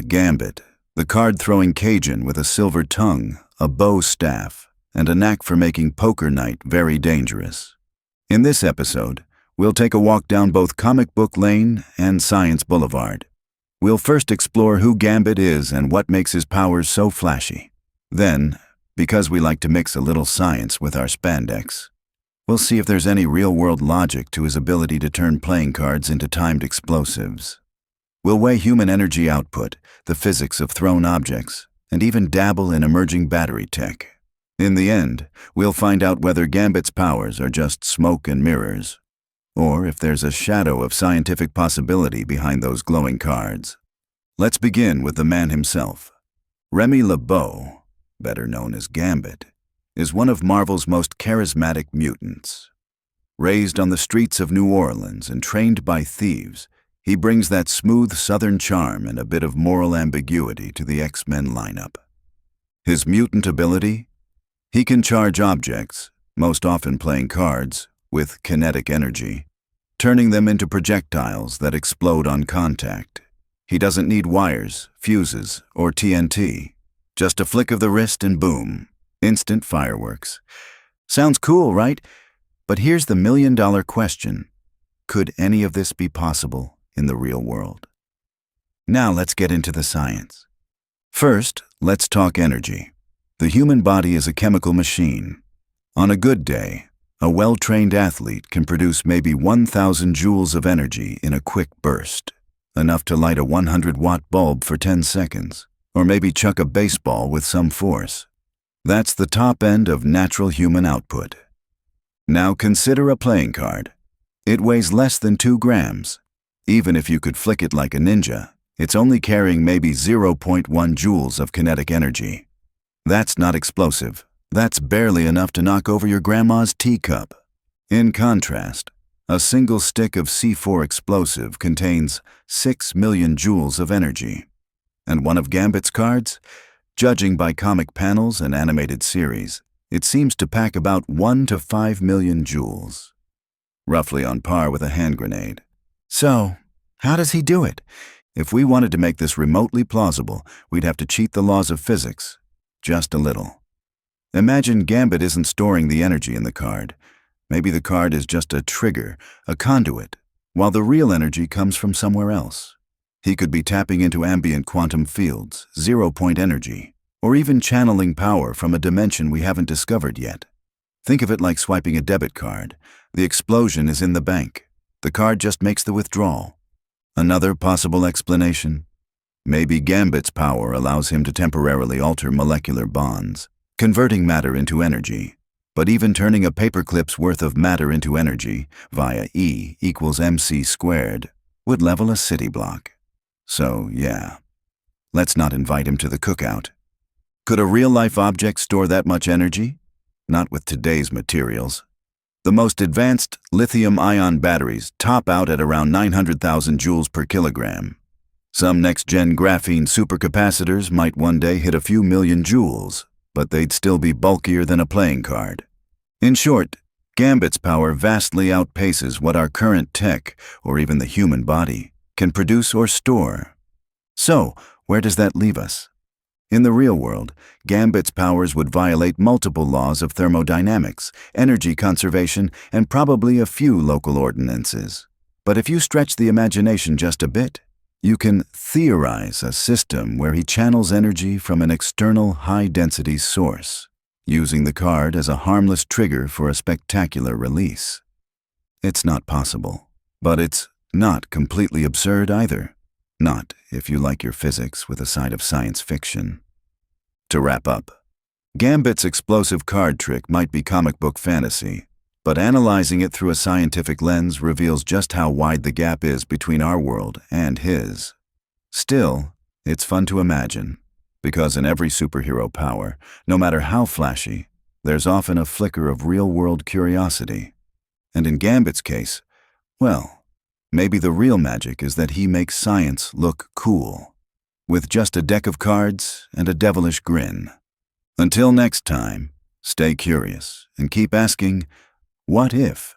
Gambit, the card-throwing Cajun with a silver tongue, a bow staff, and a knack for making poker night very dangerous. In this episode, we'll take a walk down both Comic Book Lane and Science Boulevard. We'll first explore who Gambit is and what makes his powers so flashy. Then, because we like to mix a little science with our spandex, we'll see if there's any real-world logic to his ability to turn playing cards into timed explosives. We'll weigh human energy output, the physics of thrown objects, and even dabble in emerging battery tech. In the end, we'll find out whether Gambit's powers are just smoke and mirrors, or if there's a shadow of scientific possibility behind those glowing cards. Let's begin with the man himself. Remy LeBeau, better known as Gambit, is one of Marvel's most charismatic mutants. Raised on the streets of New Orleans and trained by thieves, he brings that smooth southern charm and a bit of moral ambiguity to the X-Men lineup. His mutant ability? He can charge objects, most often playing cards, with kinetic energy, turning them into projectiles that explode on contact. He doesn't need wires, fuses, or TNT. Just a flick of the wrist and boom, instant fireworks. Sounds cool, right? But here's the million-dollar question. Could any of this be possible in the real world? Now let's get into the science. First, let's talk energy. The human body is a chemical machine. On a good day, a well-trained athlete can produce maybe 1,000 joules of energy in a quick burst, enough to light a 100-watt bulb for 10 seconds, or maybe chuck a baseball with some force. That's the top end of natural human output. Now consider a playing card. It weighs less than 2 grams. Even if you could flick it like a ninja, it's only carrying maybe 0.1 joules of kinetic energy. That's not explosive. That's barely enough to knock over your grandma's teacup. In contrast, a single stick of C4 explosive contains 6 million joules of energy. And one of Gambit's cards? Judging by comic panels and animated series, it seems to pack about 1 to 5 million joules. Roughly on par with a hand grenade. So, how does he do it? If we wanted to make this remotely plausible, we'd have to cheat the laws of physics. Just a little. Imagine Gambit isn't storing the energy in the card. Maybe the card is just a trigger, a conduit, while the real energy comes from somewhere else. He could be tapping into ambient quantum fields, zero-point energy, or even channeling power from a dimension we haven't discovered yet. Think of it like swiping a debit card. The explosion is in the bank. The card just makes the withdrawal. Another possible explanation? Maybe Gambit's power allows him to temporarily alter molecular bonds, converting matter into energy. But even turning a paperclip's worth of matter into energy via E equals mc squared would level a city block. So, yeah, let's not invite him to the cookout. Could a real-life object store that much energy? Not with today's materials. The most advanced lithium-ion batteries top out at around 900,000 joules per kilogram. Some next-gen graphene supercapacitors might one day hit a few million joules, but they'd still be bulkier than a playing card. In short, Gambit's power vastly outpaces what our current tech, or even the human body, can produce or store. So, where does that leave us? In the real world, Gambit's powers would violate multiple laws of thermodynamics, energy conservation, and probably a few local ordinances. But if you stretch the imagination just a bit, you can theorize a system where he channels energy from an external high-density source, using the card as a harmless trigger for a spectacular release. It's not possible, but it's not completely absurd either. Not if you like your physics with a side of science fiction. To wrap up, Gambit's explosive card trick might be comic book fantasy, but analyzing it through a scientific lens reveals just how wide the gap is between our world and his. Still, it's fun to imagine, because in every superhero power, no matter how flashy, there's often a flicker of real-world curiosity. And in Gambit's case, well, maybe the real magic is that he makes science look cool, with just a deck of cards and a devilish grin. Until next time, stay curious and keep asking, what if?